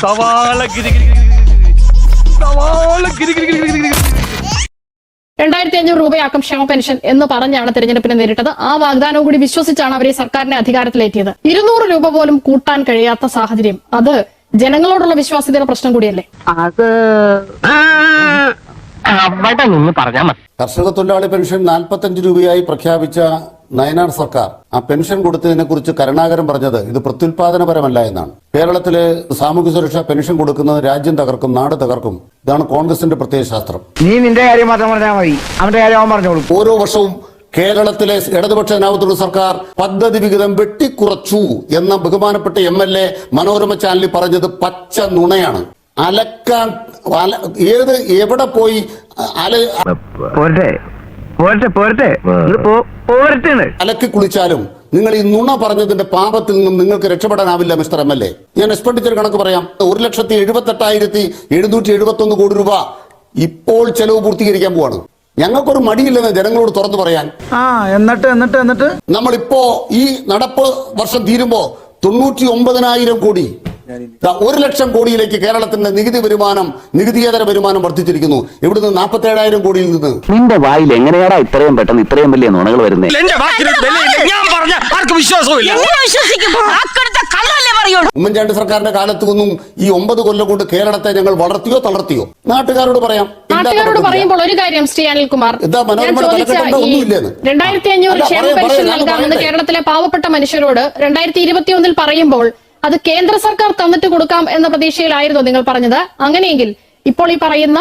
$2500 രൂപയാക്കും ക്ഷേമ പെൻഷൻ എന്ന് പറഞ്ഞാണ് തെരഞ്ഞെടുപ്പിനെ നേരിട്ടത്. ആ വാഗ്ദാനവും കൂടി വിശ്വസിച്ചാണ് അവരെ സർക്കാരിനെ അധികാരത്തിലേറ്റിയത്. 200 രൂപ പോലും കൂട്ടാൻ കഴിയാത്ത സാഹചര്യം, അത് ജനങ്ങളോടുള്ള വിശ്വാസ്യതയുടെ പ്രശ്നം കൂടിയല്ലേ? അത് കർഷക തൊഴിലാളി പെൻഷൻ 45 രൂപയായി പ്രഖ്യാപിച്ച നയനാർ സർക്കാർ ആ പെൻഷൻ കൊടുത്തതിനെ കുറിച്ച് കരുണാകരൻ പറഞ്ഞത് ഇത് പ്രത്യുൽപാദനപരമല്ല എന്നാണ്. കേരളത്തിലെ സാമൂഹ്യ സുരക്ഷാ പെൻഷൻ കൊടുക്കുന്നത് രാജ്യം തകർക്കും, നാട് തകർക്കും. ഇതാണ് കോൺഗ്രസിന്റെ പ്രത്യയ ശാസ്ത്രം. നീ നിന്റെ കാര്യം മാത്രം പറഞ്ഞാൽ മതി, അവന്റെ കാര്യം അവൻ പറഞ്ഞോളൂ. ഓരോ വർഷവും കേരളത്തിലെ ഇടതുപക്ഷ ജനാധിപത്യ സർക്കാർ പദ്ധതി വിഹിതം വെട്ടിക്കുറച്ചു എന്ന ബഹുമാനപ്പെട്ട MLA മനോരമ ചാനലിൽ പറഞ്ഞത് പച്ച നുണയാണ്. അലക്കാൻ എവിടെ പോയി അലക്കി കുളിച്ചാലും നിങ്ങൾ ഈ നുണ പറഞ്ഞതിന്റെ പാപത്തിൽ നിന്നും നിങ്ങൾക്ക് രക്ഷപ്പെടാനാവില്ല മിസ്റ്റർ MLA. ഞാൻ എക്സ്പെൻഡിച്ചർ കണക്ക് പറയാം. 1,78,771 കോടി രൂപ ഇപ്പോൾ ചെലവ് പൂർത്തീകരിക്കാൻ പോവാണ്. ഞങ്ങൾക്കൊരു മടിയില്ലെന്ന് ജനങ്ങളോട് തുറന്നു പറയാൻ. എന്നിട്ട് നമ്മളിപ്പോ ഈ നടപ്പ് വർഷം തീരുമ്പോ 99,000 കോടി 1,00,000 കോടിയിലേക്ക് കേരളത്തിന്റെ നികുതിയേതര വരുമാനം വർദ്ധിച്ചിരിക്കുന്നു. ഇവിടുന്ന് 47,000 കോടിയിൽ നിന്ന്. നിന്റെ വായിൽ എങ്ങനെയാടാ ഇത്രയും പെട്ടെന്ന് ഇത്രയും വലിയ നുണകൾ വരുന്നത്? ഉമ്മൻചാണ്ടി സർക്കാരിന്റെ കാലത്ത് ഒന്നും ഈ 9 കൊല്ലം കൊണ്ട് കേരളത്തെ ഞങ്ങൾ വളർത്തിയോ തളർത്തിയോ? നാട്ടുകാരോട് പറയാം. പറയുമ്പോൾ ഒരു കാര്യം ശ്രീ അനിൽകുമാർ, 2500 ക്ഷേമ പെൻഷൻ നൽകാമെന്ന് കേരളത്തിലെ പാവപ്പെട്ട മനുഷ്യരോട് 2021 പറയുമ്പോൾ അത് കേന്ദ്ര സർക്കാർ തന്നിട്ട് കൊടുക്കാം എന്ന പ്രതീക്ഷയിലായിരുന്നു നിങ്ങൾ പറഞ്ഞത്. അങ്ങനെയെങ്കിൽ ഇപ്പോൾ ഈ പറയുന്ന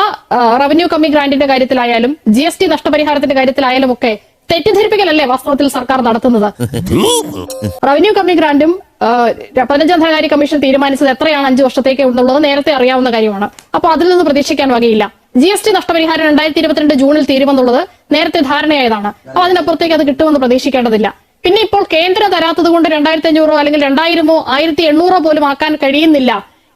റവന്യൂ കമ്മി ഗ്രാന്റിന്റെ കാര്യത്തിലായാലും GST നഷ്ടപരിഹാരത്തിന്റെ കാര്യത്തിലായാലും ഒക്കെ തെറ്റിദ്ധരിപ്പിക്കലല്ലേ വാസ്തവത്തിൽ സർക്കാർ നടത്തുന്നത്? റവന്യൂ കമ്മി ഗ്രാന്റും 15ാം ധനകാര്യ കമ്മീഷൻ തീരുമാനിച്ചത് എത്രയാണ് 5 വർഷത്തേക്ക് എന്നുള്ളത് നേരത്തെ അറിയാവുന്ന കാര്യമാണ്. അപ്പോൾ അതിൽ നിന്ന് പ്രതീക്ഷിക്കാൻ വകയില്ല. GST നഷ്ടപരിഹാരം 2022 ജൂണിൽ തീരുമെന്നുള്ളത് നേരത്തെ ധാരണയായതാണ്. അപ്പോൾ അതിനപ്പുറത്തേക്ക് അത് കിട്ടുമെന്ന് പ്രതീക്ഷിക്കേണ്ടതില്ല. പിന്നെ ഇപ്പോൾ കേന്ദ്രം തരാത്തത് കൊണ്ട് 2,500 അല്ലെങ്കിൽ 2,000 1,800 പോലും ആക്കാൻ കഴിയുന്നില്ല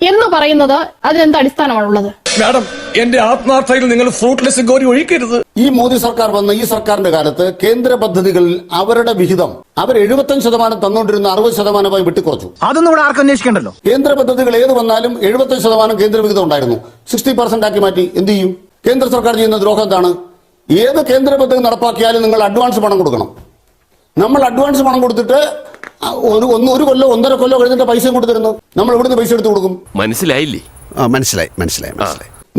എന്ന് പറയുന്നത് അതിനെന്ത് അടിസ്ഥാനമാണുള്ളത്? മാഡം, എന്റെ ആത്മാർത്ഥയിൽ നിങ്ങൾ ഫ്രൂട്ട്ലെസ് ഗോരി ഒഴിക്കരുത്. ഈ മോദി സർക്കാർ വന്ന ഈ സർക്കാരിന്റെ കാലത്ത് കേന്ദ്ര പദ്ധതികളിൽ അവരുടെ വിഹിതം അവർ 75% തന്നുകൊണ്ടിരുന്ന 60% വെട്ടിക്കുറച്ചു. അതൊന്നും ഇവിടെ ആർക്കും അന്വേഷിക്കണ്ടല്ലോ. കേന്ദ്ര പദ്ധതികൾ ഏത് വന്നാലും 75% കേന്ദ്ര വിഹിതം ഉണ്ടായിരുന്നു. 60% ആക്കി മാറ്റി. എന്ത് ചെയ്യും? കേന്ദ്ര സർക്കാർ ചെയ്യുന്ന ദ്രോഹം എന്താണ്? ഏത് കേന്ദ്ര പദ്ധതി നടപ്പാക്കിയാലും നിങ്ങൾ അഡ്വാൻസ് പണം കൊടുക്കണം. നമ്മൾ അഡ്വാൻസ് പണം കൊടുത്തിട്ട് ഒരു കൊല്ലോ 1.5 കൊല്ലോ കഴിഞ്ഞിട്ട് പൈസയും കൊടുത്തിരുന്നു. നമ്മൾ ഇവിടുന്ന് പൈസ എടുത്ത് കൊടുക്കും. മനസ്സിലായില്ലേ? മനസ്സിലായി.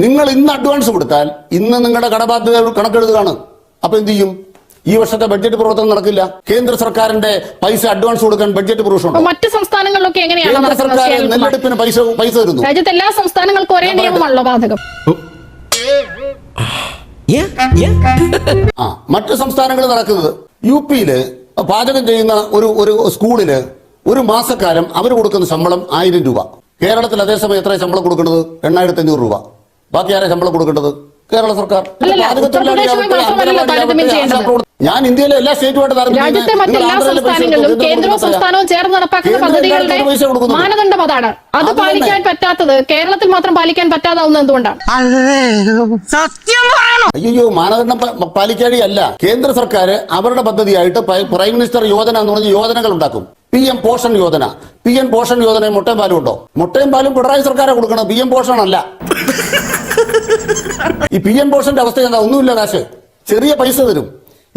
നിങ്ങൾ ഇന്ന് അഡ്വാൻസ് കൊടുത്താൽ ഇന്ന് നിങ്ങളുടെ കടബാധ്യത കണക്കെടുക്കുകയാണ്. അപ്പൊ എന്ത് ചെയ്യും? ഈ വർഷത്തെ ബഡ്ജറ്റ് പ്രവർത്തനം നടക്കില്ല. കേന്ദ്ര സർക്കാരിന്റെ പൈസ അഡ്വാൻസ് കൊടുക്കാൻ ബഡ്ജറ്റ് പ്രൊവിഷൻ. മറ്റ് സംസ്ഥാനങ്ങളിലൊക്കെ എങ്ങനെയാണ്? കേന്ദ്ര സർക്കാർ നെല്ലെടുപ്പിന് പൈസ തരുന്നു. രാജ്യത്തെ എല്ലാ സംസ്ഥാനങ്ങൾക്കും ഒരേ നിയമമാണല്ലോ ബാധകം. മറ്റ് സംസ്ഥാനങ്ങളിൽ നടക്കുന്നത് UP-യില് പാചകം ചെയ്യുന്ന ഒരു സ്കൂളില് ഒരു മാസക്കാലം അവർ കൊടുക്കുന്ന ശമ്പളം 1000 രൂപ. കേരളത്തിൽ അതേസമയം എത്ര ശമ്പളം കൊടുക്കുന്നത്? 8,500 രൂപ. ബാക്കി ആരെ ശമ്പളം കൊടുക്കേണ്ടത്? കേരള സർക്കാർ. ഞാൻ ഇന്ത്യയിലെ എല്ലാ സ്റ്റേറ്റുമായിട്ട് രാജ്യത്തെ മറ്റെല്ലാ സംസ്ഥാനങ്ങളിലും കേന്ദ്രവും സംസ്ഥാനവും ചേർന്ന് നടപ്പാക്കുന്ന പദ്ധതികളുടെ മാനദണ്ഡം അതാണ്. അത് പാലിക്കാൻ പറ്റാത്തത് കേരളത്തിൽ മാത്രം പാലിക്കാൻ പറ്റാതാവുന്നത് എന്തുകൊണ്ടാണ്? അയ്യോ, മാനദണ്ഡം പാലിക്കാതെയല്ല. കേന്ദ്ര സർക്കാർ അവരുടെ പദ്ധതിയായിട്ട് പ്രൈം മിനിസ്റ്റർ യോജന എന്ന് പറഞ്ഞ യോജനകൾ ഉണ്ടാക്കും. PM പോഷൻ യോജന. PM പോഷൻ യോജന മുട്ടയും പാലും ഉണ്ടോ? മുട്ടയും പാലും പിണറായി സർക്കാരെ കൊടുക്കണം, PM പോഷൻ അല്ല. ഈ PM പോഷന്റെ അവസ്ഥ എന്താ? ഒന്നുമില്ല, കാശ് ചെറിയ പൈസ തരും.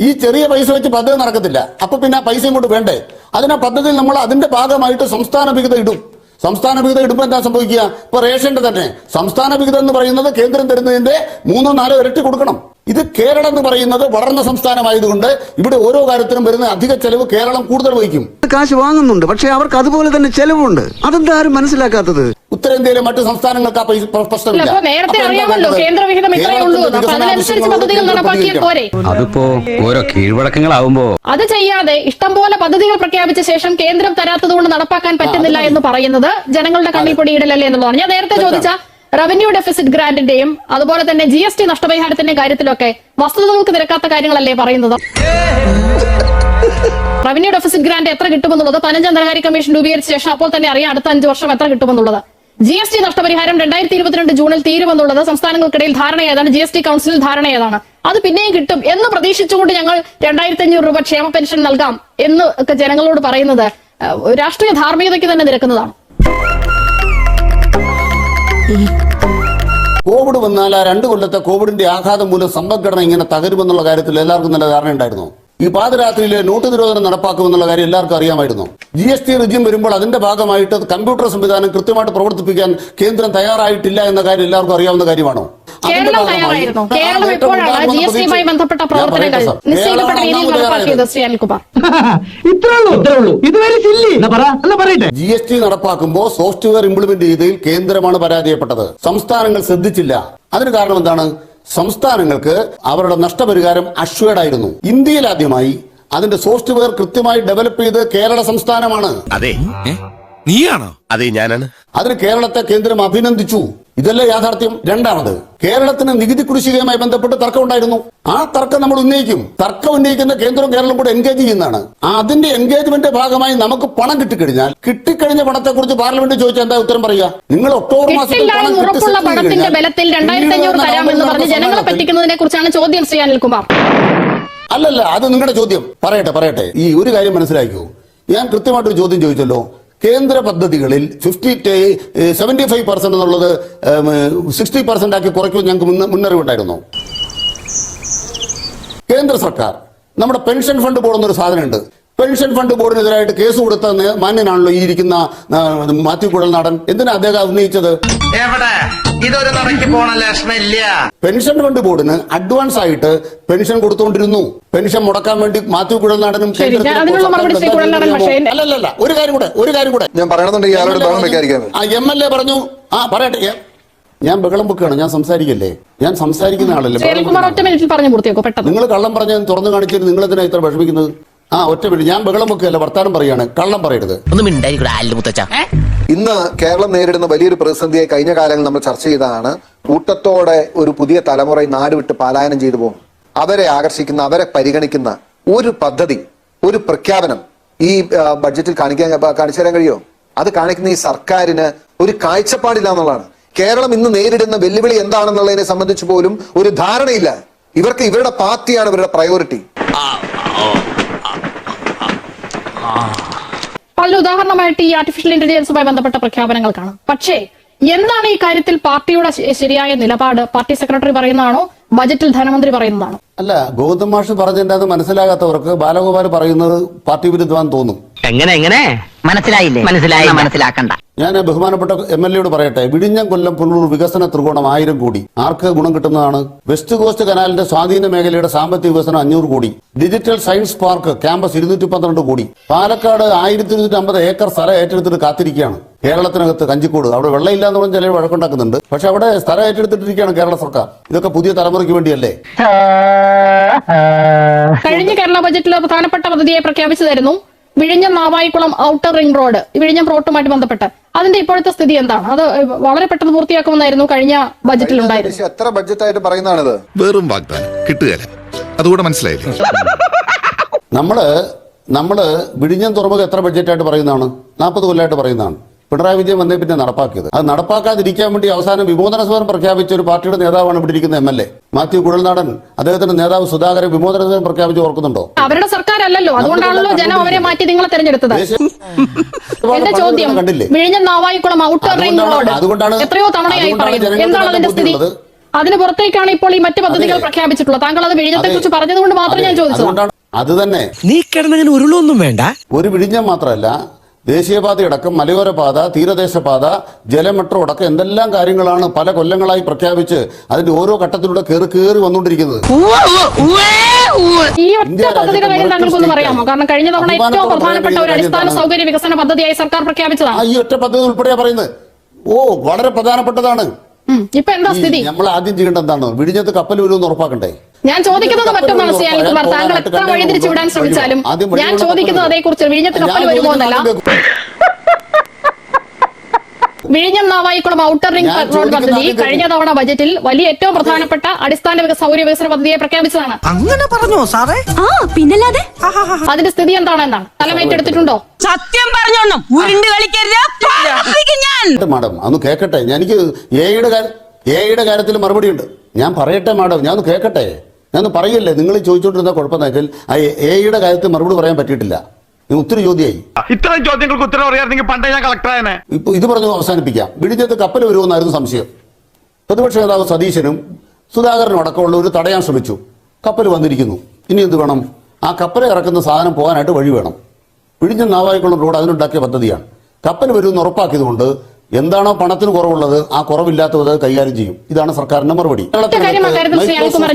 ഈ ചെറിയ പൈസ വെച്ച് പദ്ധതി നടക്കത്തില്ല. അപ്പൊ പിന്നെ ആ പൈസ ഇങ്ങോട്ട് വേണ്ടേ? അതിനാ പദ്ധതിയിൽ നമ്മൾ അതിന്റെ ഭാഗമായിട്ട് സംസ്ഥാന വിഹിതം ഇടും. സംസ്ഥാന വിഹിതം ഇടുമ്പോൾ എന്താ സംഭവിക്കുക? ഇപ്പൊ റേഷന്റെ തന്നെ സംസ്ഥാന വിഹിതം എന്ന് പറയുന്നത് കേന്ദ്രം തരുന്നതിന്റെ 3-4 ഇരട്ടി കൊടുക്കണം. ഇത് കേരളം എന്ന് പറയുന്നത് വളർന്ന സംസ്ഥാനമായതുകൊണ്ട് ഇവിടെ ഓരോ കാര്യത്തിനും വരുന്ന അധിക ചെലവ് കേരളം കൂടുതൽ വഹിക്കും. കാശ് വാങ്ങുന്നുണ്ട്, പക്ഷെ അവർക്ക് അതുപോലെ തന്നെ ചെലവുണ്ട്. അതെന്താ ആരും മനസ്സിലാക്കാത്തത്? ഉത്തരേന്ത്യയിലെ മറ്റു സംസ്ഥാനങ്ങൾക്ക് ആ പ്രശ്നമില്ല. അതിപ്പോ ഓരോ കീഴ്വഴക്കങ്ങളാവുമ്പോ അത് ചെയ്യാതെ ഇഷ്ടം പോലെ പദ്ധതികൾ പ്രഖ്യാപിച്ച ശേഷം കേന്ദ്രം തരാത്തത് കൊണ്ട് നടപ്പാക്കാൻ പറ്റുന്നില്ല എന്ന് പറയുന്നത് ജനങ്ങളുടെ കണ്ണിൽ പൊടിയിടലല്ലേ എന്നുള്ളതാണ്. ഞാൻ നേരത്തെ ചോദിച്ച റവന്യൂ ഡെഫിസിറ്റ് ഗ്രാന്റിന്റെയും അതുപോലെ തന്നെ GST നഷ്ടപരിഹാരത്തിന്റെയും കാര്യത്തിലൊക്കെ വസ്തുതകൾക്ക് നിരക്കാത്ത കാര്യങ്ങളല്ലേ പറയുന്നത്? റവന്യൂ ഡെഫിസിറ്റ് ഗ്രാന്റ് എത്ര കിട്ടുമെന്നുള്ളത് 15ാം ധനകാര്യ കമ്മീഷൻ രൂപീകരിച്ച ശേഷം അപ്പോൾ തന്നെ അറിയാം അടുത്ത 5 വർഷം എത്ര കിട്ടുമെന്നുള്ളത്. GST നഷ്ടപരിഹാരം 2022 ജൂണിൽ തീരുമെന്നുള്ളത് സംസ്ഥാനങ്ങൾക്കിടയിൽ ധാരണ ഏതാണ്? GST കൌൺസിലിൽ ധാരണ ഏതാണ്? അത് പിന്നെയും കിട്ടും എന്ന് പ്രതീക്ഷിച്ചുകൊണ്ട് ഞങ്ങൾ 2,500 രൂപ ക്ഷേമ പെൻഷൻ നൽകാം എന്ന് ഒക്കെ ജനങ്ങളോട് പറയുന്നത് രാഷ്ട്രീയ ധാർമ്മികതയ്ക്ക് തന്നെ നിരക്കുന്നതാണ്. കോവിഡ് വന്നാൽ ആ 2 കൊല്ലത്തെ കോവിഡിന്റെ ആഘാതം മൂലം സമ്പദ്ഘടന ഇങ്ങനെ തകരുമെന്നുള്ള കാര്യത്തിൽ എല്ലാവർക്കും നല്ല ധാരണയുണ്ടായിരുന്നു. ഈ പാതിരാത്രിയിലെ നോട്ട് നിരോധനം നടപ്പാക്കുമെന്നുള്ള കാര്യം എല്ലാവർക്കും അറിയാമായിരുന്നു. GST റിജിം വരുമ്പോൾ അതിന്റെ ഭാഗമായിട്ട് കമ്പ്യൂട്ടർ സംവിധാനം കൃത്യമായിട്ട് പ്രവർത്തിപ്പിക്കാൻ കേന്ദ്രം തയ്യാറായിട്ടില്ല എന്ന കാര്യം എല്ലാവർക്കും അറിയാവുന്ന കാര്യമാണോ? കേരളം തയ്യാറായിരുന്നു. കേരളം ഇപ്പോഴാണ് GSTയുമായി ബന്ധപ്പെട്ട പ്രവർത്തനങ്ങൾ നിശ്ചയിക്കപ്പെട്ട രീതിയിൽ നടപ്പാക്കിയത്. ശ്രീ അനിൽകുമാർ, GST നടപ്പാക്കുമ്പോൾ സോഫ്റ്റ്വെയർ ഇംപ്ലിമെന്റ് ചെയ്തതിൽ കേന്ദ്രമാണ് പരാജയപ്പെട്ടത്. സംസ്ഥാനങ്ങൾ ശ്രദ്ധിച്ചില്ല. അതിന് കാരണം എന്താണ്? സംസ്ഥാനങ്ങൾക്ക് അവരുടെ നഷ്ടപരിഹാരം അഷ്വേർഡായിരുന്നു. ഇന്ത്യയിൽ ആദ്യമായി അതിന്റെ സോഫ്റ്റ്വെയർ കൃത്യമായി ഡെവലപ്പ് ചെയ്ത് കേരള സംസ്ഥാനമാണ്. അതെ, നീയാണോ? അതെ, ഞാനാണ്. അതിന് കേരളത്തെ കേന്ദ്രം അഭിനന്ദിച്ചു. ഇതല്ലേ യാഥാർത്ഥ്യം? രണ്ടാമത്, കേരളത്തിന് നികുതി കുടിശ്ശികയുമായി ബന്ധപ്പെട്ട് തർക്കം ഉണ്ടായിരുന്നു. ആ തർക്കം നമ്മൾ ഉന്നയിക്കും. തർക്കം ഉന്നയിക്കുന്ന കേന്ദ്രവും കേരളം കൂടെ എൻഗേജ് ചെയ്യുന്നതാണ്. അതിന്റെ എൻഗേജ്മെന്റ് ഭാഗമായി നമുക്ക് പണം കിട്ടിക്കഴിഞ്ഞ പണത്തെ കുറിച്ച് പാർലമെന്റ് ചോദിച്ചാൽ എന്താ ഉത്തരം പറയുക? നിങ്ങൾ ഒക്ടോബർ മാസത്തിൽ ഉറപ്പുള്ള പണത്തിന്റെ ബലത്തിൽ 2500 തരാമെന്ന് പറഞ്ഞ് ജനങ്ങളെ പറ്റിക്കുന്നതിനെ കുറിച്ചാണ് ചോദ്യം. ശ്രീ അനിൽകുമാർ, അല്ലല്ല, അത് നിങ്ങളുടെ ചോദ്യം. പറയട്ടെ. ഈ ഒരു കാര്യം മനസ്സിലാക്കൂ. ഞാൻ കൃത്യമായിട്ടൊരു ചോദ്യം ചോദിച്ചല്ലോ. കേന്ദ്ര പദ്ധതികളിൽ 75% എന്നുള്ളത് 60% ആക്കി കുറയ്ക്കുമെന്ന് ഞങ്ങൾക്ക് മുന്നറിവുണ്ടായിരുന്നു. കേന്ദ്ര സർക്കാർ നമ്മുടെ പെൻഷൻ ഫണ്ട് ബോർഡ് എന്നൊരു സാധനമുണ്ട്. പെൻഷൻ ഫണ്ട് ബോർഡിനെതിരായിട്ട് കേസ് കൊടുത്ത മാന്യനാണല്ലോ ഈ ഇരിക്കുന്ന മാത്യു കുഴൽനാടൻ. എന്തിനാ അദ്ദേഹം ഉന്നയിച്ചത്? ഇതൊരു നടക്കി പോണ ലക്ഷണില്ല. പെൻഷൻ ഫണ്ട് ബോർഡിന് അഡ്വാൻസ് ആയിട്ട് പെൻഷൻ കൊടുത്തുകൊണ്ടിരുന്നു. പെൻഷൻ മുടക്കാൻ വേണ്ടി മാത്യു കുഴൽനാടനും അല്ലല്ല. ഒരു കാര്യം കൂടെ ഞാൻ പറയണമെന്നുണ്ടെങ്കിൽ MLA പറഞ്ഞു. പറയട്ടെ. ഞാൻ ബഹളം വെക്കുകയാണ്. ഞാൻ സംസാരിക്കല്ലേ? ഞാൻ സംസാരിക്കുന്ന ആളല്ലേ. നിങ്ങൾ കള്ളം പറഞ്ഞ തുറന്നു കാണിച്ചിട്ട് നിങ്ങൾ എന്തിനാ ഇത്ര വിഷമിക്കുന്നത്? ഒറ്റ മിനിറ്റ്. ഞാൻ ബഹളം വെക്കുകയല്ല, വർത്താനം പറയാണ്. കള്ളം പറയരുത്. ഇന്ന് കേരളം നേരിടുന്ന വലിയൊരു പ്രതിസന്ധിയെ കഴിഞ്ഞ കാലങ്ങളിൽ നമ്മൾ ചർച്ച ചെയ്തതാണ്. കൂട്ടത്തോടെ ഒരു പുതിയ തലമുറ നാട് വിട്ട് പലായനം ചെയ്തു പോകും. അവരെ ആകർഷിക്കുന്ന, അവരെ പരിഗണിക്കുന്ന ഒരു പദ്ധതി, ഒരു പ്രഖ്യാപനം ഈ ബഡ്ജറ്റിൽ കാണിച്ചു തരാൻ കഴിയുമോ? അത് കാണിക്കുന്ന ഈ സർക്കാരിന് ഒരു കാഴ്ചപ്പാടില്ല എന്നുള്ളതാണ്. കേരളം ഇന്ന് നേരിടുന്ന വെല്ലുവിളി എന്താണെന്നുള്ളതിനെ സംബന്ധിച്ച് പോലും ഒരു ധാരണയില്ല. ഇവർക്ക് ഇവരുടെ പാർട്ടിയാണ് ഇവരുടെ പ്രയോറിറ്റി. പല ഉദാഹരണമായിട്ട് ഈ ആർട്ടിഫിഷ്യൽ ഇന്റലിജൻസുമായി ബന്ധപ്പെട്ട പ്രഖ്യാപനങ്ങൾ കാണാം. പക്ഷേ എന്താണ് ഈ കാര്യത്തിൽ പാർട്ടിയുടെ ശരിയായ നിലപാട്? പാർട്ടി സെക്രട്ടറി പറയുന്നതാണോ, ബജറ്റിൽ ധനമന്ത്രി പറയുന്നതാണോ? അല്ല, ഗൗതം മാഷ് പറഞ്ഞതിന്റെ അത് മനസ്സിലാകാത്തവർക്ക് ബാലഗോപാൽ പറയുന്നത് പാർട്ടി വിരുദ്ധമാണെന്ന് തോന്നും. എങ്ങനെ മനസ്സിലാക്കണ്ട. ഞാൻ ബഹുമാനപ്പെട്ട MLA പറയട്ടെ. വിഴിഞ്ഞം, കൊല്ലം, പുനലൂർ വികസന ത്രികോണം 1000 കോടി ആർക്ക് ഗുണം കിട്ടുന്നതാണ്? വെസ്റ്റ് കോസ്റ്റ് കനാലിന്റെ സ്വാധീന മേഖലയുടെ സാമ്പത്തിക വികസനം 500 കോടി. ഡിജിറ്റൽ സയൻസ് പാർക്ക് ക്യാമ്പസ് 212 കോടി. പാലക്കാട് 1250 ഏക്കർ സ്ഥലം ഏറ്റെടുത്തിട്ട് കാത്തിരിക്കുകയാണ്. കേരളത്തിനകത്ത് കഞ്ചിക്കോട്, അവിടെ വെള്ളമില്ല എന്ന് പറഞ്ഞാൽ ചിലർ വഴക്കുണ്ടാക്കുന്നുണ്ട്. പക്ഷെ അവിടെ സ്ഥലം ഏറ്റെടുത്തിട്ടിരിക്കുകയാണ് കേരള സർക്കാർ. ഇതൊക്കെ പുതിയ തലമുറയ്ക്ക് വേണ്ടിയല്ലേ? കഴിഞ്ഞ കേരള ബജറ്റിൽ പ്രധാനപ്പെട്ട പദ്ധതിയെ പ്രഖ്യാപിച്ചതായിരുന്നു വിഴിഞ്ഞം നാവായിക്കുളം ഔട്ടർ റിംഗ് റോഡ്. വിഴിഞ്ഞം റോഡുമായിട്ട് ബന്ധപ്പെട്ട് അതിന്റെ ഇപ്പോഴത്തെ സ്ഥിതി എന്താണ്? അത് വളരെ പെട്ടെന്ന് പൂർത്തിയാക്കുമെന്നായിരുന്നു കഴിഞ്ഞ ബജറ്റിൽ ഉണ്ടായിരുന്നു. എത്ര ബഡ്ജറ്റായിട്ട് പറയുന്നതാണിത്? വെറും വാഗ്ദാനം കിട്ടുകയല്ല. അതുകൂടെ മനസ്സിലായില്ലേ? നമ്മള് വിഴിഞ്ഞം തുറമുഖം എത്ര ബഡ്ജറ്റായിട്ട് പറയുന്നതാണ്? 40 കൊല്ലമായിട്ട് പറയുന്നതാണ്. പിണറായി വിജയൻ വന്നേ പിന്നെ നടപ്പാക്കിയത്. അത് നടപ്പാക്കാതിരിക്കാൻ വേണ്ടി അവസാനം വിമോചന സമരം പ്രഖ്യാപിച്ച ഒരു പാർട്ടിയുടെ നേതാവാണ് ഇവിടെ ഇരിക്കുന്ന MLA മാത്യു കുഴൽനാടൻ. അദ്ദേഹത്തിന്റെ നേതാവ് സുധാകരൻ വിമോചന സമരം പ്രഖ്യാപിച്ച് ഓർക്കുന്നുണ്ടോ? അവരുടെ സർക്കാരല്ലല്ലോ, അതുകൊണ്ടാണല്ലോ ജനം അവരെ മാറ്റി നിങ്ങളെ തെരഞ്ഞെടുത്തത്. എന്റെ ചോദ്യം, വിഴിഞ്ഞം നാവായിക്കുളം ഔട്ടർ റിംഗ് റോഡ് എത്രയോ തവണയായി പറയുന്നു. എന്താണ് അതിന്റെ സ്ഥിതി? അതിന് പുറത്തേക്കാണ് ഇപ്പോൾ ഈ മറ്റു പദ്ധതികൾ പ്രഖ്യാപിച്ചിട്ടുള്ളത്. താങ്കൾ അത് വിഴിഞ്ഞത്തെ കുറിച്ച് പറഞ്ഞതുകൊണ്ട് മാത്രം ഞാൻ ചോദിച്ചത്. അത് തന്നെ. നീ കിടന്നങ്ങനെ ഉരുളൊന്നും വേണ്ട. ഒരു വിഴിഞ്ഞം മാത്രമല്ല, ദേശീയപാതയടക്കം മലയോര പാത, തീരദേശപാത, ജലമെട്രോ അടക്കം എന്തെല്ലാം കാര്യങ്ങളാണ് പല കൊല്ലങ്ങളായി പ്രഖ്യാപിച്ച് അതിന്റെ ഓരോ ഘട്ടത്തിലൂടെ കയറി വന്നുകൊണ്ടിരിക്കുന്നത്. ഈ ഒറ്റ പദ്ധതിയുടെ കാര്യം താങ്കൾക്കൊന്നും അറിയാമോ? കാരണം കഴിഞ്ഞ തവണ ഏറ്റവും പ്രധാനപ്പെട്ട ഒരു അടിസ്ഥാന സൗകര്യ വികസന പദ്ധതിയായി സർക്കാർ പ്രഖ്യാപിച്ചതാണ്. ഈ ഒറ്റ പദ്ധതി ഉൾപ്പെടെയാ പറയുന്നത്. വളരെ പ്രധാനപ്പെട്ടതാണ്. ഇപ്പൊ എന്താ സ്ഥിതി? നമ്മൾ ആദ്യം ചെയ്യേണ്ട എന്താണ്? വിഴിഞ്ഞത്ത് കപ്പൽ വരുമെന്ന് ഉറപ്പാക്കണ്ടേ? ഞാൻ ചോദിക്കുന്നത് മറ്റൊന്നാണ് ശ്രീ അനിൽകുമാർ. താങ്കൾ എത്ര വഴിതിരിച്ചു വിടാൻ ശ്രമിച്ചാലും ഞാൻ ചോദിക്കുന്നത് അതേക്കുറിച്ച് വിഴിഞ്ഞത്ത് കപ്പൽ വരുമോ എന്നല്ല. വിഴിഞ്ഞം നാവായിക്കുളം ഔട്ടർ റിംഗ് റോഡ് പദ്ധതി കഴിഞ്ഞ തവണ ബജറ്റിൽ വലിയ ഏറ്റവും പ്രധാനപ്പെട്ട അടിസ്ഥാന സൗകര്യ വികസന പദ്ധതിയെ പ്രഖ്യാപിച്ചതാണ്. അങ്ങനെ പറഞ്ഞോ സാറേ? പിന്നല്ലാതെ. അതിന്റെ സ്ഥിതി എന്താണെന്നാണ്? തലമേറ്റെടുത്തിട്ടുണ്ടോ? സത്യം പറഞ്ഞോണം ഉരുണ്ട് കളിക്കരുത്. മാഡം അന്ന് കേക്കട്ടെ. എനിക്ക് എയുടെ കാര്യത്തിൽ മറുപടി ഉണ്ട്. ഞാൻ പറയട്ടെ മാഡം, ഞാൻ ഒന്ന് കേക്കട്ടെ. ഞാൻ പറയല്ലേ, നിങ്ങൾ ചോദിച്ചോണ്ടിരുന്ന കുഴപ്പമെന്ന് വെച്ചാൽ എയുടെ കാര്യത്തിൽ മറുപടി പറയാൻ പറ്റിയിട്ടില്ല. ഇത് ഒത്തിരി ചോദ്യമായി. ഇത്തരം ചോദ്യങ്ങൾക്ക് ഉത്തരം അറിയാമെങ്കിൽ പണ്ടേ ഞാൻ കളക്ടറായനെ. ഇപ്പൊ ഇത് പറഞ്ഞു അവസാനിപ്പിക്കാം. വിഴിഞ്ഞത്ത് കപ്പൽ വരുമെന്നായിരുന്നു സംശയം. പ്രതിപക്ഷ നേതാവ് സതീശനും സുധാകരനും അടക്കമുള്ള ഒരു തടയാൻ ശ്രമിച്ചു. കപ്പൽ വന്നിരിക്കുന്നു, ഇനി എന്ത് വേണം? ആ കപ്പൽ ഇറക്കുന്ന സാധനം പോകാനായിട്ട് വഴി വേണം. വിഴിഞ്ഞം നാവായിക്കുളം റോഡ് അതിനുണ്ടാക്കിയ പദ്ധതിയാണ്. കപ്പൽ വരുമെന്ന് ഉറപ്പാക്കിയതുകൊണ്ട് എന്താണോ പണത്തിന് കുറവുള്ളത് ആ കുറവില്ലാത്തത് കൈകാര്യം ചെയ്യും. ഇതാണ് സർക്കാരിന്റെ മറുപടി.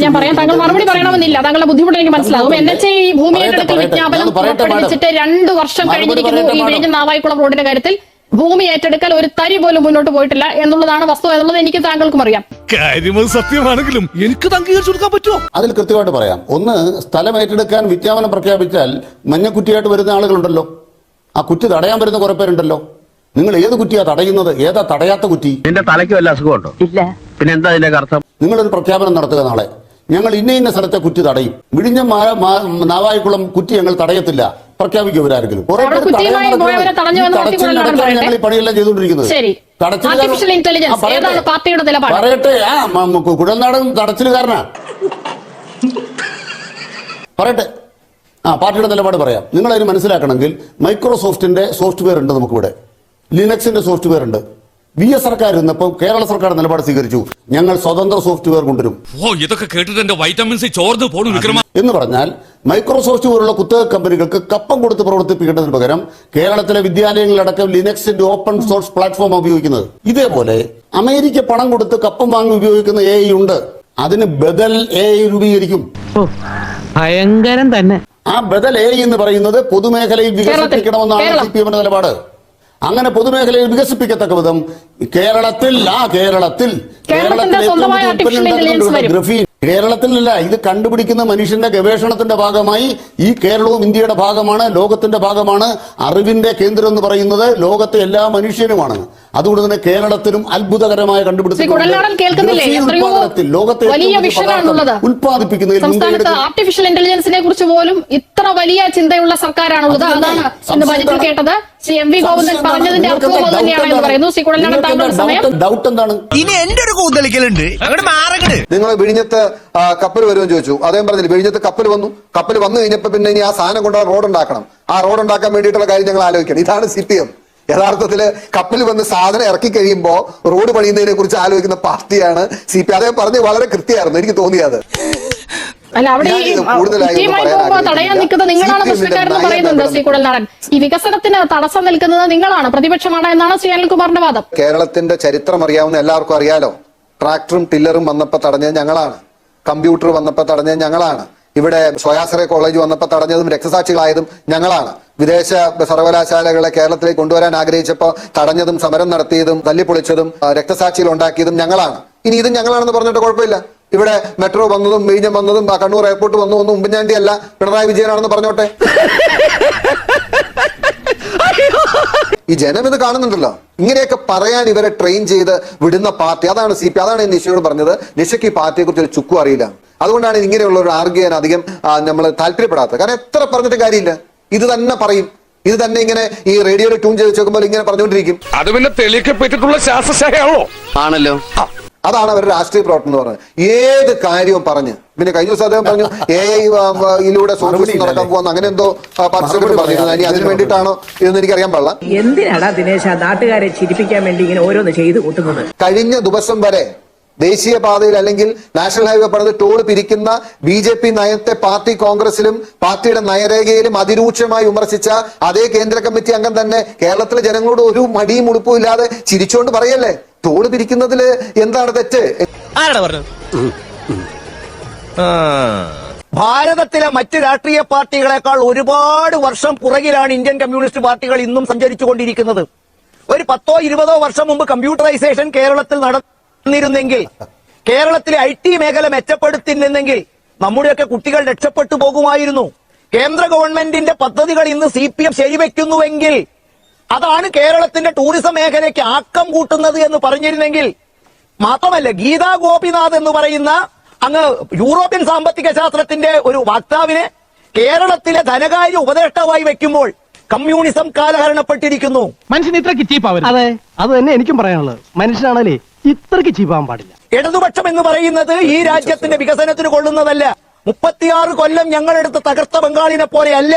ഞാൻ പറയാം, താങ്കൾ മറുപടി പറയണമെന്നില്ല. താങ്കളുടെ ബുദ്ധിമുട്ട് എനിക്ക് മനസ്സിലാകും. NHA ഈ ഭൂമി ഏറ്റെടുക്കൽ വിജ്ഞാപനം പുറപ്പെടുവിച്ചിട്ട് 2 വർഷം കഴിഞ്ഞിരിക്കുന്നു. ഈ വിഴിഞ്ഞം നാവായിക്കുളം റോഡിന്റെ കാര്യത്തിൽ ഭൂമി ഏറ്റെടുക്കൽ ഒരു തരി പോലും മുന്നോട്ട് പോയിട്ടില്ല എന്നുള്ളതാണ് വസ്തുത എന്നുള്ളത് എനിക്ക് താങ്കൾക്കും അറിയാം. കാര്യം സത്യമാണെങ്കിലും എനിക്ക് അംഗീകരിച്ചു കൊടുക്കാൻ പറ്റുമോ? അതിൽ കൃത്യമായിട്ട് പറയാം. ഒന്ന്, സ്ഥലം ഏറ്റെടുക്കാൻ വിജ്ഞാപനം പ്രഖ്യാപിച്ചാൽ മഞ്ഞക്കുറ്റിയായിട്ട് വരുന്ന ആളുകളുണ്ടല്ലോ, ആ കുറ്റി തടയാൻ വരുന്ന കുറെ പേരുണ്ടല്ലോ. നിങ്ങൾ ഏത് കുറ്റിയാ തടയുന്നത്? ഏതാ തടയാത്ത കുറ്റി? നിന്റെ തലയ്ക്ക് വല്ല അസുഖമുണ്ടോ? ഇല്ല. പിന്നെ എന്താ അതിന്റെ അർത്ഥം? നിങ്ങളൊരു പ്രഖ്യാപനം നടത്തുക, നാളെ ഞങ്ങൾ ഇന്ന സ്ഥലത്തെ കുറ്റി തടയും, വിഴിഞ്ഞം നാവായിക്കുളം കുറ്റി ഞങ്ങൾ തടയത്തില്ല, പ്രഖ്യാപിക്കും ഇവരാരെങ്കിലും. ഞങ്ങൾ ഈ പണിയെല്ലാം ചെയ്തുകൊണ്ടിരിക്കുന്നത്. പറയട്ടെ, കുഴൽനാടൻ തടച്ചിലുകാരനാ. പറയട്ടെ, പാർട്ടിയുടെ നിലപാട് പറയാം. നിങ്ങൾ അതിന് മനസ്സിലാക്കണമെങ്കിൽ മൈക്രോസോഫ്റ്റിന്റെ സോഫ്റ്റ്വെയർ ഉണ്ട് നമുക്കിവിടെ, ലിനക്സിന്റെ സോഫ്റ്റ്വെയർ ഉണ്ട്. VS സർക്കാർ ഇരുന്നപ്പോൾ കേരള സർക്കാർ നിലപാട് സ്വീകരിച്ചു, ഞങ്ങൾ സ്വതന്ത്ര സോഫ്റ്റ്വെയർ കൊണ്ടുവരും. ഇതൊക്കെ കേട്ടിട്ട് എന്റെ വൈറ്റമിൻസ് ചോർന്ന് പോണു വിക്രമ. എന്ന് പറഞ്ഞാൽ മൈക്രോസോഫ്റ്റ് പോലുള്ള കുത്തക കമ്പനികൾക്ക് കപ്പം കൊടുത്ത് പ്രവർത്തിപ്പിക്കേണ്ടതിന് പകരം കേരളത്തിലെ വിദ്യാലയങ്ങളിലടക്കം ലിനക്സിന്റെ ഓപ്പൺ സോഴ്സ് പ്ലാറ്റ്ഫോം ഉപയോഗിക്കുന്നത്. ഇതേപോലെ അമേരിക്ക പണം കൊടുത്ത് കപ്പം വാങ്ങി ഉപയോഗിക്കുന്ന AI ഉണ്ട്. അതിന് ബദൽ AI രൂപീകരിക്കും. ഭയങ്കരം തന്നെ. ആ ബദൽ AI എന്ന് പറയുന്നത് പൊതുമേഖലയിൽ വികസിപ്പിക്കണമെന്നാണ് CPM ന്റെ നിലപാട്. അങ്ങനെ പൊതുമേഖലയിൽ വികസിപ്പിക്കത്തക്ക വിധം കേരളത്തിൽ കേരളത്തിലല്ല, ഇത് കണ്ടുപിടിക്കുന്ന മനുഷ്യന്റെ ഗവേഷണത്തിന്റെ ഭാഗമായി ഈ കേരളവും ഇന്ത്യയുടെ ഭാഗമാണ്, ലോകത്തിന്റെ ഭാഗമാണ്. അറിവിന്റെ കേന്ദ്രം എന്ന് പറയുന്നത് ലോകത്തെ എല്ലാ മനുഷ്യനുമാണ്. അതുകൊണ്ട് തന്നെ കേരളത്തിലും അത്ഭുതകരമായ കണ്ടുപിടുത്തത്തിൽ ലോകത്തെ ഉത്പാദിപ്പിക്കുന്നതിൽ ആർട്ടിഫിഷ്യൽ ഇന്റലിജൻസിനെ കുറിച്ച് പോലും ഇത്ര വലിയ ചിന്തയുള്ള സർക്കാരാണുള്ളത്. അതാണ് ഇന്ന് ബജറ്റിൽ കേട്ടത്. MV ഗോവിന്ദൻ പറഞ്ഞതിന്റെ അർത്ഥവും അത് തന്നെയാണ് എന്ന് പറയുന്നു. ശ്രീ കുഴൽനാടൻ, താങ്കളുടെ സമയം. ഡൗട്ട് എന്താണ്? ഇനി എന്റെ ഒരു കൂന്തളിക്കലുണ്ട്, അങ്ങോട്ട് മാറങ്ങട്. നിങ്ങൾ വിഴിഞ്ഞത്ത് കപ്പൽ വരുമെന്ന് ചോദിച്ചു. അദ്ദേഹം പറഞ്ഞില്ല, വിഴിഞ്ഞത്ത് കപ്പൽ വന്നു. കപ്പൽ വന്നു കഴിഞ്ഞപ്പോൾ പിന്നെ ഇനി ആ സാധനം കൊണ്ട് റോഡ് ഉണ്ടാക്കണം. ആ റോഡ് ഉണ്ടാക്കാൻ വേണ്ടിയിട്ടുള്ള കാര്യം ഞങ്ങൾ ആലോചിക്കണം. ഇതാണ് CPM. യഥാർത്ഥത്തില് കപ്പൽ വന്ന് സാധനം ഇറക്കി കഴിയുമ്പോ റോഡ് പണിയുന്നതിനെ കുറിച്ച് ആലോചിക്കുന്ന പാർട്ടിയാണ് CPM. അദ്ദേഹം പറഞ്ഞത് വളരെ കൃത്യമായിരുന്നു, എനിക്ക് തോന്നിയത്. അല്ല, അവിടെ തടയാൻ നിൽക്കുന്നത് നിങ്ങളാണ് പ്രശ്നക്കാരെന്ന് പറയുന്നുണ്ട് ശ്രീ കുഴൽനാടൻ. ഈ വികസനത്തിന് തടസ്സം നിൽക്കുന്നത് നിങ്ങളാണ്, പ്രതിപക്ഷമാണ് എന്നാണ് ശ്രീ അനിൽകുമാറിന്റെ വാദം. കേരളത്തിന്റെ ചരിത്രം അറിയാവുന്ന എല്ലാവർക്കും അറിയാലോ. ട്രാക്ടറും ടില്ലറും വന്നപ്പോ തടഞ്ഞത് ഞങ്ങളാണ്. കമ്പ്യൂട്ടർ വന്നപ്പോ തടഞ്ഞത് ഞങ്ങളാണ്. ഇവിടെ സ്വയാശ്രയ കോളേജ് വന്നപ്പോൾ തടഞ്ഞതും രക്തസാക്ഷികളായതും ഞങ്ങളാണ്. വിദേശ സർവകലാശാലകളെ കേരളത്തിലേക്ക് കൊണ്ടുവരാൻ ആഗ്രഹിച്ചപ്പോൾ തടഞ്ഞതും സമരം നടത്തിയതും തല്ലിപ്പൊളിച്ചതും രക്തസാക്ഷികൾ ഉണ്ടാക്കിയതും ഞങ്ങളാണ്. ഇനി ഇതും ഞങ്ങളാണെന്ന് പറഞ്ഞിട്ട് കുഴപ്പമില്ല. ഇവിടെ മെട്രോ വന്നതും വിഴിഞ്ഞം വന്നതും കണ്ണൂർ എയർപോർട്ട് വന്നു ഒന്നും ഉമ്മൻചാണ്ടി അല്ല, പിണറായി വിജയനാണെന്ന് പറഞ്ഞോട്ടെ. ഈ ജനം ഇത് കാണുന്നുണ്ടല്ലോ. ഇങ്ങനെയൊക്കെ പറയാൻ ഇവരെ ട്രെയിൻ ചെയ്ത് വിടുന്ന പാർട്ടി അതാണ് CPM. അതാണ് നിഷയോട് പറഞ്ഞത്, നിഷയ്ക്ക് ഈ പാർട്ടിയെ കുറിച്ച് ഒരു ചുക്കും അറിയില്ല. അതുകൊണ്ടാണ് ഇങ്ങനെയുള്ള ഒരു ആർഗ്യം അധികം നമ്മൾ താല്പര്യപ്പെടാത്തത്. കാരണം എത്ര പറഞ്ഞിട്ട് കാര്യമില്ല, ഇത് തന്നെ പറയും. ഇത് തന്നെ ഇങ്ങനെ ഈ റേഡിയോയിൽ ട്യൂൺ ചെയ്ത് വെക്കുമ്പോൾ ഇങ്ങനെ പറഞ്ഞുകൊണ്ടിരിക്കും. അത് പിന്നെ തെളിയിക്കപ്പെട്ടിട്ടുള്ള ശാസ്ത്രശാഖയാണല്ലോ. ആണല്ലോ. അതാണ് അവരുടെ രാഷ്ട്രീയ പ്രവർത്തനം എന്ന് പറഞ്ഞത്. ഏത് കാര്യവും പറഞ്ഞ് പിന്നെ കഴിഞ്ഞ ദിവസം അദ്ദേഹം പറഞ്ഞു AI സോഷ്യലിസ്റ്റ് നടക്കാൻ പോകുന്ന അങ്ങനെ എന്തോ പാർട്ടിസിപ്പേറ്റ് പറഞ്ഞിരുന്നു. ഇനി അതിന് വേണ്ടിയിട്ടാണോ ഇതെന്ന് എനിക്ക് അറിയാൻ പാടില്ല. എന്തിനാടാ ദിനേശ നാട്ടുകാരെ ചിരിപ്പിക്കാൻ വേണ്ടി ഇങ്ങനെ ഓരോന്ന് ചെയ്ത് കൂട്ടുന്നത്? കഴിഞ്ഞ ദിവസം വരെ ദേശീയപാതയിൽ അല്ലെങ്കിൽ നാഷണൽ ഹൈവേ പണിത് ടോൾ പിരിക്കുന്ന BJP നയത്തെ പാർട്ടി കോൺഗ്രസിലും പാർട്ടിയുടെ നയരേഖയിലും അതിരൂക്ഷമായി വിമർശിച്ച അതേ കേന്ദ്ര കമ്മിറ്റി അംഗം തന്നെ കേരളത്തിലെ ജനങ്ങളോട് ഒരു മടിയും ഉടുപ്പും ഇല്ലാതെ ചിരിച്ചുകൊണ്ട് പറയല്ലേ, ടോൾ പിരിക്കുന്നതില് എന്താണ് തെറ്റ്? ആരാണ് പറഞ്ഞത്? ഭാരതത്തിലെ മറ്റ് രാഷ്ട്രീയ പാർട്ടികളെക്കാൾ ഒരുപാട് വർഷം പുറകിലാണ് ഇന്ത്യൻ കമ്മ്യൂണിസ്റ്റ് പാർട്ടികൾ ഇന്നും സഞ്ചരിച്ചുകൊണ്ടിരിക്കുന്നത്. ഒരു 10-20 വർഷം മുമ്പ് കമ്പ്യൂട്ടറൈസേഷൻ കേരളത്തിൽ നടന്നിരുന്നെങ്കിൽ, കേരളത്തിലെ IT മേഖല മെച്ചപ്പെടുത്തിയിരുന്നെങ്കിൽ നമ്മുടെയൊക്കെ കുട്ടികൾ രക്ഷപ്പെട്ടു പോകുമായിരുന്നു. കേന്ദ്ര ഗവൺമെന്റിന്റെ പദ്ധതികൾ ഇന്ന് CPM ശരിവെക്കുന്നുവെങ്കിൽ അതാണ് കേരളത്തിന്റെ ടൂറിസം മേഖലയ്ക്ക് ആക്കം കൂട്ടുന്നത് എന്ന് പറഞ്ഞിരുന്നെങ്കിൽ, മാത്രമല്ല ഗീതാ ഗോപിനാഥ് എന്ന് പറയുന്ന അങ്ങ് യൂറോപ്യൻ സാമ്പത്തിക ശാസ്ത്രത്തിന്റെ ഒരു വക്താവിനെ കേരളത്തിലെ ധനകാര്യ ഉപദേഷ്ടാവായി വെക്കുമ്പോൾ കമ്മ്യൂണിസം കാലഹരണപ്പെട്ടിരിക്കുന്നു. മനുഷ്യൻ ഇത്രക്ക് ചീപ്പാവരുത്. അതെ, അത് തന്നെ എനിക്കും പറയാനുള്ളത്. മനുഷ്യനാണല്ലേ ഇത്രക്ക് ചീപ്പാൻ പാടില്ല. ഇടതുപക്ഷം എന്ന് പറയുന്നത് ഈ രാജ്യത്തിന്റെ വികസനത്തിന് കൊള്ളുന്നതല്ല. 36 കൊല്ലം ഞങ്ങളെടുത്ത് തകർത്ത ബംഗാളിനെ പോലെയല്ല.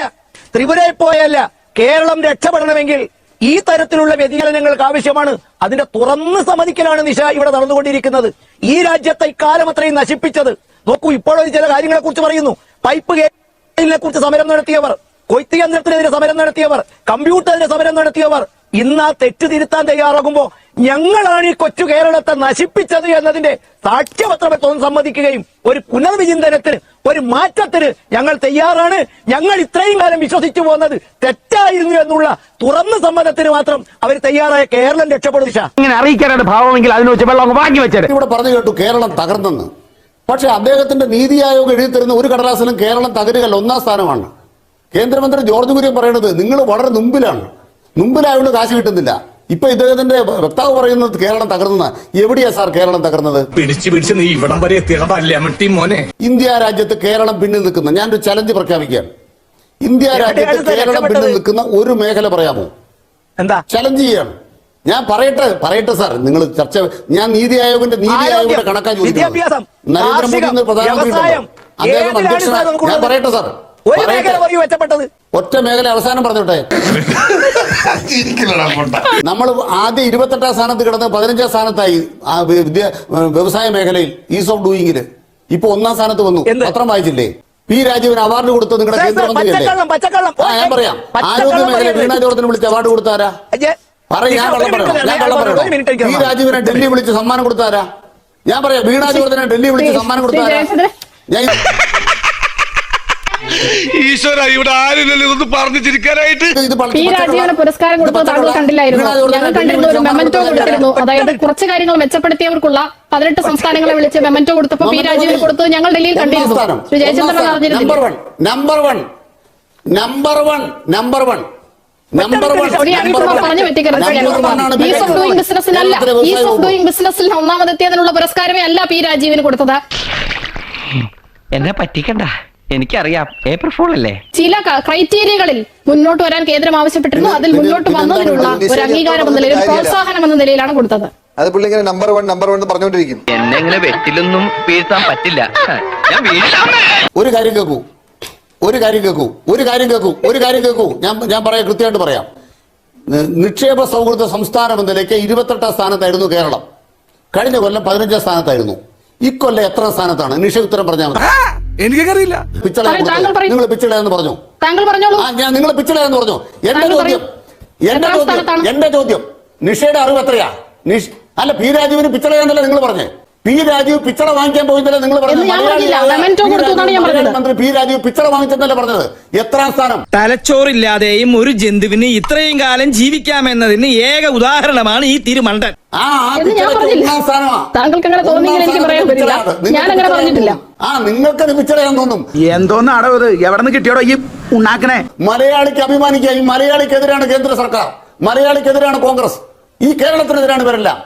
ത്രിപുരയിൽ പോയല്ല. കേരളം രക്ഷപ്പെടണമെങ്കിൽ ഈ തരത്തിലുള്ള വ്യതിചലനങ്ങൾക്ക് ആവശ്യമാണ്. അതിന്റെ തുറന്ന് സമ്മതിക്കലാണ് നിഷ ഇവിടെ നടന്നുകൊണ്ടിരിക്കുന്നത്. ഈ രാജ്യത്തെ ഇക്കാലം അത്രയും നശിപ്പിച്ചത് നോക്കൂ. ഇപ്പോഴൊരു ചില കാര്യങ്ങളെ കുറിച്ച് പറയുന്നു. പൈപ്പ് കേബിളിനെ കുറിച്ച് സമരം നടത്തിയവർ, കൊയ്ത്ത് യന്ത്രത്തിനെതിരെ സമരം നടത്തിയവർ, കമ്പ്യൂട്ടറിന് സമരം നടത്തിയവർ ഇന്ന് ആ തെറ്റ് തിരുത്താൻ തയ്യാറാകുമ്പോ ഞങ്ങളാണ് ഈ കൊച്ചു കേരളത്തെ നശിപ്പിച്ചത് എന്നതിന്റെ സാക്ഷ്യപത്രം സമ്മതിക്കുകയും ഒരു പുനർവിചിന്തനത്തിന്, ഒരു മാറ്റത്തിന് ഞങ്ങൾ തയ്യാറാണ്. ഞങ്ങൾ ഇത്രയും കാലം വിശ്വസിച്ചു പോകുന്നത് തെറ്റായിരുന്നു എന്നുള്ള തുറന്ന സമ്മതത്തിന് മാത്രം അവർ തയ്യാറായ കേരളം രക്ഷപ്പെടും. ഇങ്ങനെ അറിയിക്കാനാണ് ഭാവമെങ്കിൽ അതിന് വെച്ച് വെള്ളം വാങ്ങി വെച്ചത്. ഇവിടെ പറഞ്ഞു കേട്ടു കേരളം തകർന്നെന്ന്. പക്ഷെ അദ്ദേഹത്തിന്റെ നീതി ആയോഗ് എഴുതി തരുന്ന ഒരു കടലാസിലും കേരളം തകരുകയല്ല, 1ാം സ്ഥാനമാണ്. കേന്ദ്രമന്ത്രി ജോർജ് കുര്യൻ പറയുന്നത് നിങ്ങൾ വളരെ മുമ്പിലായതുകൊണ്ട് കാശ് കിട്ടുന്നില്ല. ഇപ്പൊ ഇദ്ദേഹത്തിന്റെ വക്താവ് പറയുന്നത് കേരളം തകർന്ന. എവിടെയാ സാർ കേരളം തകർന്നത്? പിടിച്ച് നീ ഇവിടം വരെ എത്തിയതല്ലേ മോനെ. ഇന്ത്യ രാജ്യത്ത് കേരളം പിന്നിൽ നിൽക്കുന്ന, ഞാനൊരു ചലഞ്ച് പ്രഖ്യാപിക്കുകയാണ്. ഇന്ത്യ രാജ്യത്ത് കേരളം പിന്നിൽ നിൽക്കുന്ന ഒരു മേഖല പറയാമോ? എന്താ ചലഞ്ച് ചെയ്യാണ്. ഞാൻ പറയട്ടെ സാർ, നിങ്ങൾ ചർച്ച. ഞാൻ നീതി ആയോഗിന്റെ കണക്കാ ചോദിക്കുന്നത്. നരേന്ദ്രമോദി പ്രധാനമന്ത്രി അദ്ദേഹം അധ്യക്ഷനാണ്. ഞാൻ പറയട്ടെ സാർ, ഒരു മേഖല പറയൂ മെച്ചപ്പെട്ടത്. ഒറ്റ മേഖല അവസാനം പറഞ്ഞോട്ടെ. നമ്മൾ ആദ്യം 28ാം സ്ഥാനത്ത് കിടന്ന് 15ാം സ്ഥാനത്തായി വ്യവസായ മേഖലയിൽ, ഈസ് ഓഫ് ഡൂയിങ്ങില്. ഇപ്പൊ 1ാം സ്ഥാനത്ത് വന്നു. പത്രം വായിച്ചില്ലേ? പി രാജീവൻ അവാർഡ് കൊടുത്ത നിങ്ങളുടെ കേന്ദ്രമന്ത്രിയല്ലേ? ഞാൻ പറയാം. ആരോഗ്യ മേഖല വീണ ജോർജിന് വിളിച്ച് അവാർഡ് കൊടുത്താരാ? ഞാൻ പറയണം. പി രാജീവനെ ഡൽഹി വിളിച്ച് സമ്മാനം കൊടുത്താരാ? ഞാൻ പറയാം. വീണ ജോർജിനെ ഡൽഹി വിളിച്ച് സമ്മാനം കൊടുത്താരാ? ഞാൻ ഈശ്വര, ഇവിടെ ആരില്ലല്ലോ ഇതൊന്ന് പറഞ്ഞു ചിരിക്കാനായിട്ട്. പി രാജീവന് പുരസ്കാരം കൊടുത്തത് താങ്കൾ കണ്ടില്ലായിരുന്നു? ഞങ്ങൾ കണ്ടിരുന്നു, ഒരു മെമന്റോ കൊടുത്തിരുന്നു. അതായത് കുറച്ച് കാര്യങ്ങൾ മെച്ചപ്പെടുത്തിയവർക്കുള്ള 18 സംസ്ഥാനങ്ങളെ വിളിച്ച് മെമന്റോ കൊടുത്തപ്പോൾ പി രാജീവന് കൊടുത്തത് ഞങ്ങൾ ഡൽഹിയിൽ കണ്ടിരുന്നു. ശ്രീ ജയചന്ദ്രൻ അറിഞ്ഞിരുന്നു. പറഞ്ഞു പറ്റിക്കരുത്. ഈസ് ഓഫ് ഡൂയിങ് ബിസിനസ്സിനല്ല, ഈസ് ഓഫ് ഡൂയിങ് ബിസിനസ്സിൽ ഒന്നാമതെത്തിയതിനുള്ള പുരസ്കാരമേ അല്ല പി രാജീവിന് കൊടുത്തത്. എന്നെ പറ്റിക്കണ്ട, എനിക്കറിയാം. ഏപ്രിൽ ഫൂൾ അല്ലേ? ചില ക്രൈറ്റീരിയകളിൽ മുന്നോട്ട് വരാൻ കേന്ദ്രം ആവശ്യപ്പെട്ടിരുന്നു. അതിൽ മുന്നോട്ട് വന്നതിനുള്ള ഒരു അംഗീകാരം എന്ന നിലയിൽ, പ്രോത്സാഹനം എന്ന നിലയിലാണ് കൊടുത്തത്. അത് പുള്ളി ഇങ്ങനെ നമ്പർ വൺ പറഞ്ഞുകൊണ്ടിരിക്കും. എന്നെ ഇങ്ങനെ വെട്ടിലൊന്നും വീഴ്ത്താൻ പറ്റില്ല. ഒരു കാര്യം കേൾക്കൂ. ഞാൻ പറയാം, കൃത്യമായിട്ട് പറയാം. നിക്ഷേപ സൗഹൃദ സംസ്ഥാനം എന്ന നിലയ്ക്ക് 28ാം സ്ഥാനത്തായിരുന്നു കേരളം. കഴിഞ്ഞ കൊല്ലം 15ാം സ്ഥാനത്തായിരുന്നു. ഇക്കൊല്ലം എത്രാം സ്ഥാനത്താണ്? നിഷ ഉത്തരം പറഞ്ഞാൽ മതി. എനിക്കറിയില്ല. നിങ്ങൾ പിച്ചളയെന്ന് പറഞ്ഞു. താങ്കൾ പറഞ്ഞോളൂ. നിങ്ങൾ പിച്ചളയെന്ന് പറഞ്ഞു. എന്റെ ചോദ്യം നിഷയുടെ അറിവ് എത്രയാ? അല്ല, പി രാജീവിന് പിച്ചളയാന്നല്ല നിങ്ങൾ പറഞ്ഞേ. പി രാജീവ് പിച്ചള വാങ്ങിക്കാൻ പോയിന്നല്ലേ നിങ്ങൾ പറഞ്ഞത്? മന്ത്രി പി രാജീവ് പിച്ചള വാങ്ങിച്ചെന്നല്ലേ പറഞ്ഞത്? എത്രാം സ്ഥാനം? തലച്ചോറില്ലാതെയും ഒരു ജന്തുവിന് ഇത്രയും കാലം ജീവിക്കാമെന്നതിന് ഏക ഉദാഹരണമാണ് ഈ തിരുമണ്ടൻ. നിങ്ങൾക്ക് പിച്ചളയാന്ന് തോന്നും. എന്തോന്ന് അടവ് എവിടെ നിന്ന് കിട്ടിയോടോ ഈ ഉണ്ടാക്കണേ? മലയാളിക്ക് അഭിമാനിക്കുക. ഈ മലയാളിക്കെതിരാണ് കേന്ദ്ര സർക്കാർ, മലയാളിക്കെതിരാണ് കോൺഗ്രസ്, ഈ കേരളത്തിനെതിരാണ് ഇവരെല്ലാം.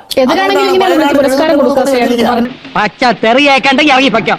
പച്ച തെറിയേക്കണ്ട ഇറങ്ങി പൊയ്ക്കോ.